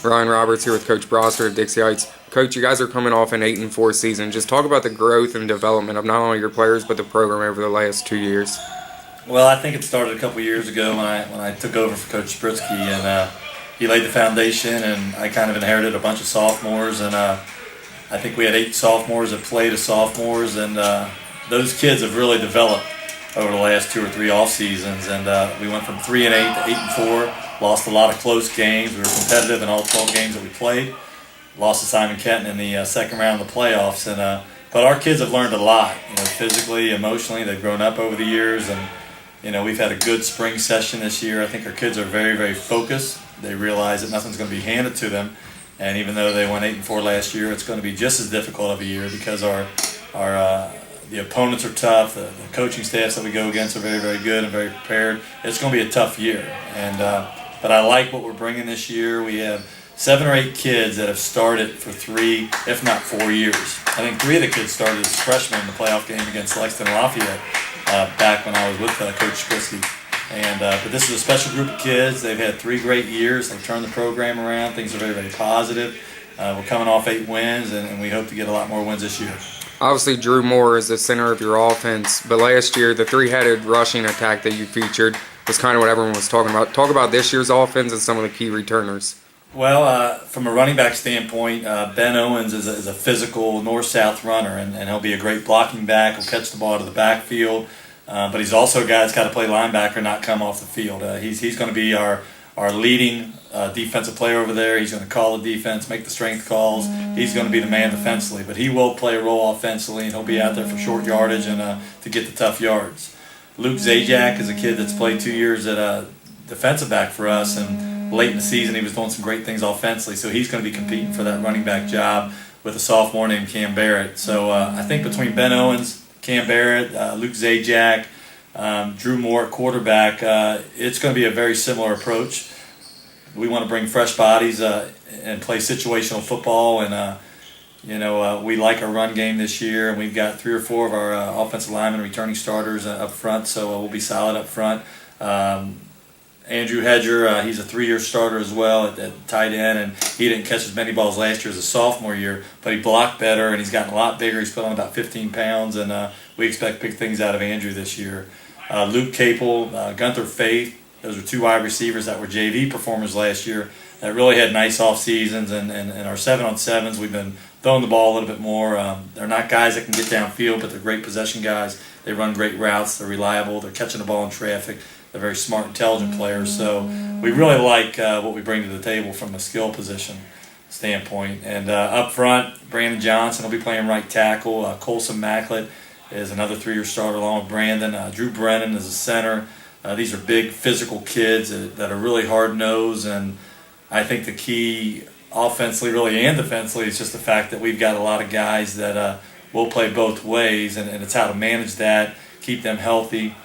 Ryan Roberts here with Coach Brossart of Dixie Heights. Coach, you guys are coming off an 8-4 season. Just talk about the growth and development of not only your players but the program over the last 2 years. Well, I think it started a couple years ago when I took over for Coach Spritsky, and he laid the foundation, and I kind of inherited a bunch of sophomores, and I think we had 8 sophomores that played as sophomores, and those kids have really developed over the last 2 or 3 off seasons, and we went from 3-8 to 8-4. Lost a lot of close games. We were competitive in all 12 games that we played. Lost to Simon Kenton in the second round of the playoffs, and but our kids have learned a lot. Physically, emotionally, they've grown up over the years, and we've had a good spring session this year. I think our kids are very, very focused. They realize that nothing's going to be handed to them, and even though they went 8-4 last year, it's going to be just as difficult of a year because the opponents are tough. The coaching staffs that we go against are very, very good and very prepared. It's going to be a tough year, and but I like what we're bringing this year. We have 7 or 8 kids that have started for 3, if not 4 years. I think 3 of the kids started as freshmen in the playoff game against Lexington Lafayette back when I was with Coach Spritsky. And but this is a special group of kids. They've had 3 great years. They've turned the program around. Things are very, very positive. We're coming off 8 wins, and we hope to get a lot more wins this year. Obviously, Drew Moore is the center of your offense, but last year the 3-headed rushing attack that you featured was kind of what everyone was talking about. Talk about this year's offense and some of the key returners. Well, from a running back standpoint, Ben Owens is a physical north-south runner, and he'll be a great blocking back. He'll catch the ball to the backfield, but he's also a guy that's got to play linebacker, not come off the field. He's going to be our leading defensive player over there. He's going to call the defense, make the strength calls. He's going to be the man defensively, but he will play a role offensively, and he'll be out there for short yardage and to get the tough yards. Luke Zajac is a kid that's played 2 years at defensive back for us, and late in the season he was doing some great things offensively, so he's going to be competing for that running back job with a sophomore named Cam Barrett. So I think between Ben Owens, Cam Barrett, Luke Zajac, Drew Moore at quarterback, it's going to be a very similar approach. We want to bring fresh bodies and play situational football, and we like our run game this year, and we've got 3 or 4 of our offensive linemen returning starters up front, so we'll be solid up front. Andrew Hedger, he's a 3-year starter as well at tight end, and he didn't catch as many balls last year as a sophomore year, but he blocked better, and he's gotten a lot bigger. He's put on about 15 pounds, and we expect big things out of Andrew this year. Luke Capel, Gunther Faith, those are 2 wide receivers that were JV performers last year that really had nice off seasons, and our 7-on-7s, we've been throwing the ball a little bit more. They're not guys that can get downfield, but they're great possession guys. They run great routes. They're reliable. They're catching the ball in traffic. They're very smart, intelligent players. So we really like what we bring to the table from a skill position standpoint. And up front, Brandon Johnson will be playing right tackle. Colson Macklett is another 3-year starter along with Brandon. Drew Brennan is a center. These are big physical kids that are really hard-nosed, and I think the key offensively really and defensively is just the fact that we've got a lot of guys that will play both ways, and it's how to manage that, keep them healthy,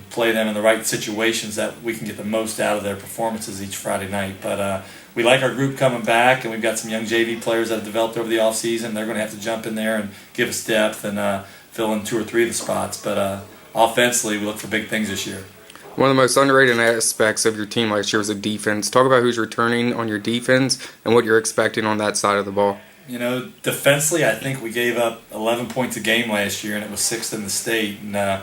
play them in the right situations that we can get the most out of their performances each Friday night. But we like our group coming back, and we've got some young JV players that have developed over the offseason. They're going to have to jump in there and give us depth and fill in 2 or 3 of the spots. But offensively, we look for big things this year. One of the most underrated aspects of your team last year was the defense. Talk about who's returning on your defense and what you're expecting on that side of the ball. Defensively, I think we gave up 11 points a game last year, and it was 6th in the state. And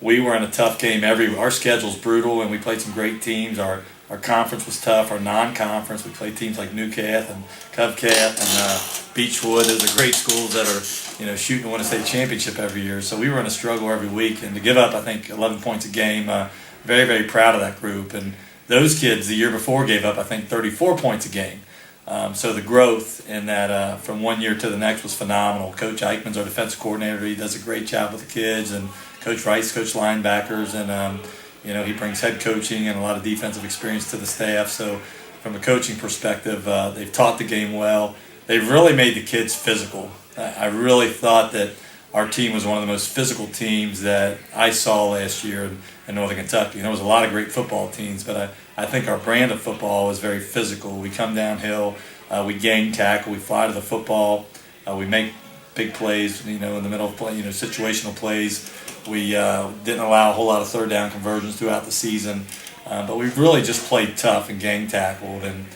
we were in a tough game. Our schedule's brutal, and we played some great teams. Our conference was tough. Our non-conference, we played teams like Newcath and Covcath and Beechwood. Those are great schools that are shooting to win a state championship every year. So we were in a struggle every week, and to give up, I think, 11 points a game. Very, very proud of that group. And those kids the year before gave up, I think, 34 points a game. So the growth in that from one year to the next was phenomenal. Coach Eichmann's our defensive coordinator. He does a great job with the kids, and Coach Rice coach linebackers, and he brings head coaching and a lot of defensive experience to the staff. So from a coaching perspective, they've taught the game well. They've really made the kids physical. I really thought that our team was one of the most physical teams that I saw last year in Northern Kentucky. There was a lot of great football teams, but I think our brand of football is very physical. We come downhill, we gang tackle, we fly to the football, we make big plays, in the middle of play, situational plays. We didn't allow a whole lot of 3rd down conversions throughout the season, but we've really just played tough and gang tackled. And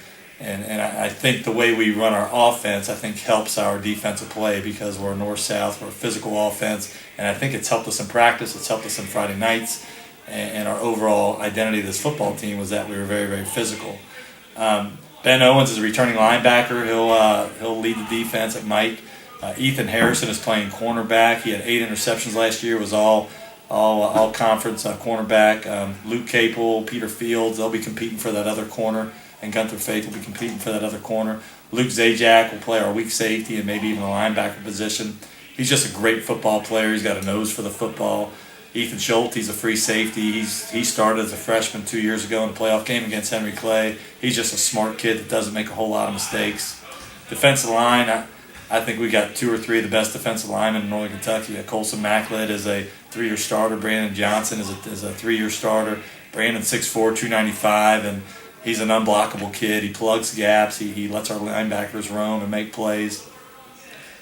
And I think the way we run our offense, I think helps our defensive play because we're north-south, we're a physical offense, and I think it's helped us in practice, it's helped us on Friday nights, and our overall identity of this football team was that we were very, very physical. Ben Owens is a returning linebacker. He'll lead the defense at Mike. Ethan Harrison is playing cornerback. He had 8 interceptions last year. Was all conference cornerback. Luke Capel, Peter Fields, they'll be competing for that other corner, and Gunther Faith will be competing for that other corner. Luke Zajac will play our weak safety and maybe even the linebacker position. He's just a great football player. He's got a nose for the football. Ethan Schultz, he's a free safety. He started as a freshman 2 years ago in a playoff game against Henry Clay. He's just a smart kid that doesn't make a whole lot of mistakes. Defensive line, I think we got 2 or 3 of the best defensive linemen in Northern Kentucky. Colson Macklett is a 3-year starter. Brandon Johnson is a 3-year starter. Brandon's 6'4", 295, and he's an unblockable kid. He plugs gaps. He lets our linebackers roam and make plays.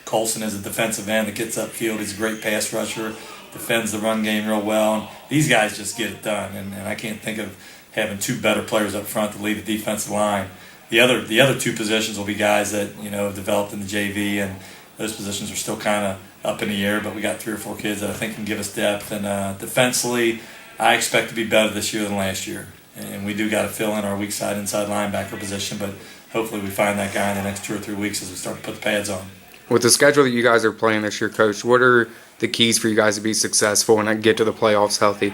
Colson is a defensive end that gets upfield. He's a great pass rusher, defends the run game real well. And these guys just get it done, and I can't think of having 2 better players up front to lead the defensive line. The other 2 positions will be guys that have developed in the JV, and those positions are still kind of up in the air. But we got 3 or 4 kids that I think can give us depth. And defensively, I expect to be better this year than last year. And we do got to fill in our weak side inside linebacker position, but hopefully we find that guy in the next 2 or 3 weeks as we start to put the pads on. With the schedule that you guys are playing this year, Coach, what are the keys for you guys to be successful and get to the playoffs healthy?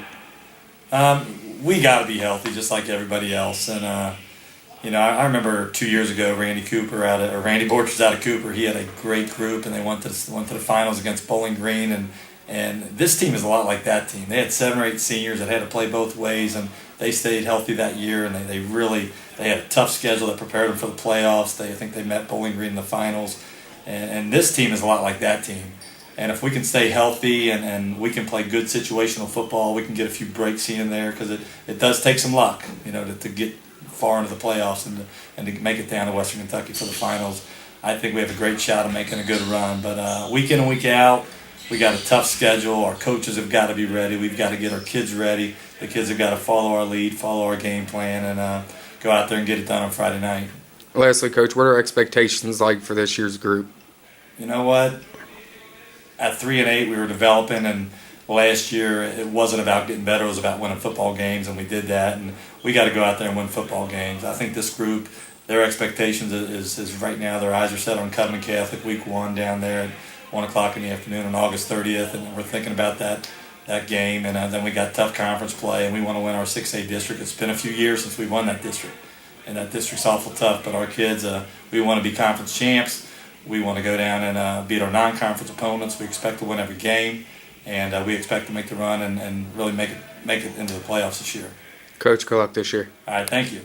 We got to be healthy just like everybody else. And I remember 2 years ago, Randy Borchers out of Cooper. He had a great group, and they went to the finals against Bowling Green. And this team is a lot like that team. They had 7 or 8 seniors that had to play both ways, and they stayed healthy that year. And they had a tough schedule that prepared them for the playoffs. I think they met Bowling Green in the finals. And this team is a lot like that team. And if we can stay healthy and we can play good situational football, we can get a few breaks here and there, because it does take some luck, to get far into the playoffs and to make it down to Western Kentucky for the finals. I think we have a great shot of making a good run. But week in and week out, we got a tough schedule. Our coaches have got to be ready. We've got to get our kids ready. The kids have got to follow our lead, follow our game plan, and go out there and get it done on Friday night. Lastly, Coach, what are expectations like for this year's group? You know what? At 3-8, we were developing, and last year it wasn't about getting better. It was about winning football games, and we did that. And we got to go out there and win football games. I think this group, their expectations is right now, their eyes are set on Covenant Catholic Week 1 down there at 1 o'clock in the afternoon on August 30th, and we're thinking about that game. And then we got tough conference play, and we want to win our 6A district. It's been a few years since we won that district, and that district's awful tough. But our kids, we want to be conference champs. We want to go down and beat our non-conference opponents. We expect to win every game, and we expect to make the run and really make it into the playoffs this year. Coach, good luck this year. All right, thank you.